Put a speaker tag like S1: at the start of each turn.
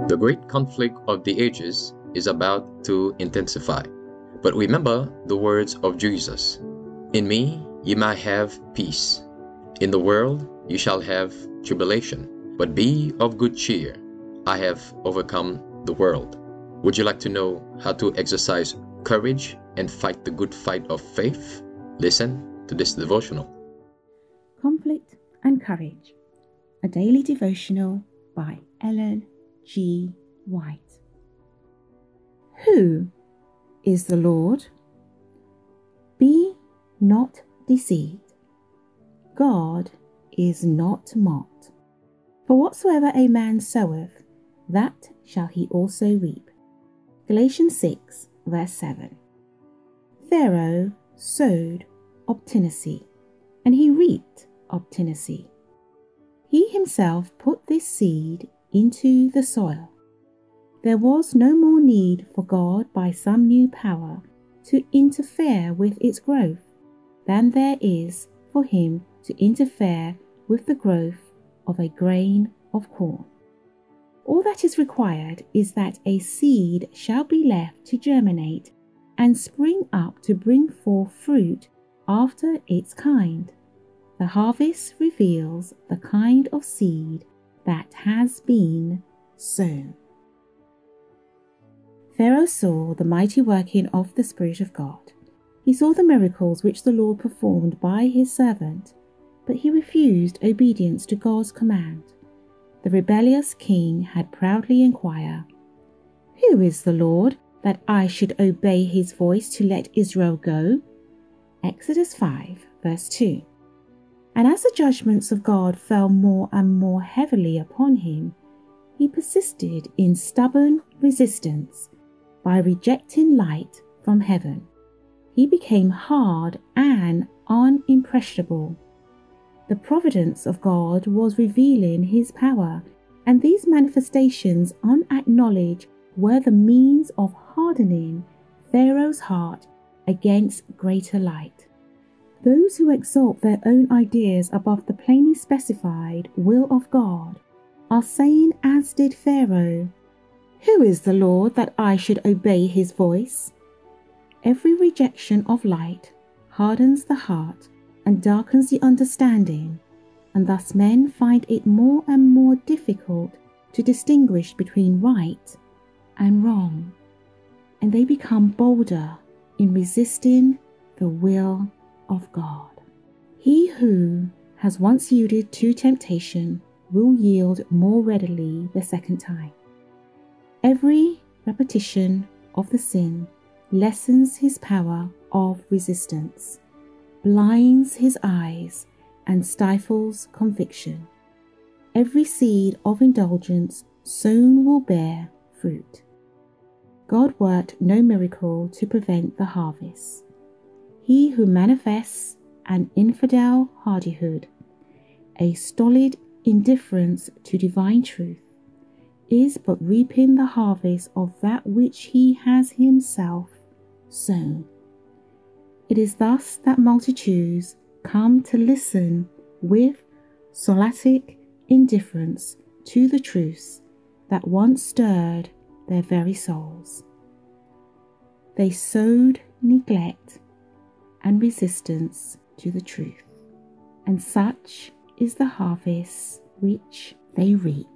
S1: The great conflict of the ages is about to intensify. But remember the words of Jesus. In me ye might have peace. In the world you shall have tribulation. But be of good cheer. I have overcome the world. Would you like to know how to exercise courage and fight the good fight of faith? Listen to this devotional.
S2: Conflict and Courage, a daily devotional by Ellen G. White. Who is the Lord? Be not deceived. God is not mocked. For whatsoever a man soweth, that shall he also reap. Galatians 6, verse 7. Pharaoh sowed obstinacy, and he reaped obstinacy. He himself put this seed into the soil. There was no more need for God by some new power to interfere with its growth than there is for him to interfere with the growth of a grain of corn. All that is required is that a seed shall be left to germinate and spring up to bring forth fruit after its kind. The harvest reveals the kind of seed that has been sown. Pharaoh saw the mighty working of the Spirit of God. He saw the miracles which the Lord performed by his servant, but he refused obedience to God's command. The rebellious king had proudly inquired, "Who is the Lord, that I should obey his voice to let Israel go?" Exodus 5, verse 2. And as the judgments of God fell more and more heavily upon him, he persisted in stubborn resistance by rejecting light from heaven. He became hard and unimpressionable. The providence of God was revealing his power, and these manifestations unacknowledged were the means of hardening Pharaoh's heart against greater light. Those who exalt their own ideas above the plainly specified will of God are saying, as did Pharaoh, "Who is the Lord that I should obey his voice?" Every rejection of light hardens the heart and darkens the understanding, and thus men find it more and more difficult to distinguish between right and wrong, and they become bolder in resisting the will of God. He who has once yielded to temptation will yield more readily the second time. Every repetition of the sin lessens his power of resistance, blinds his eyes, and stifles conviction. Every seed of indulgence sown will bear fruit. God worked no miracle to prevent the harvest. He who manifests an infidel hardihood, a stolid indifference to divine truth, is but reaping the harvest of that which he has himself sown. It is thus that multitudes come to listen with solastic indifference to the truths that once stirred their very souls. They sowed neglect and resistance to the truth, and such is the harvest which they reap.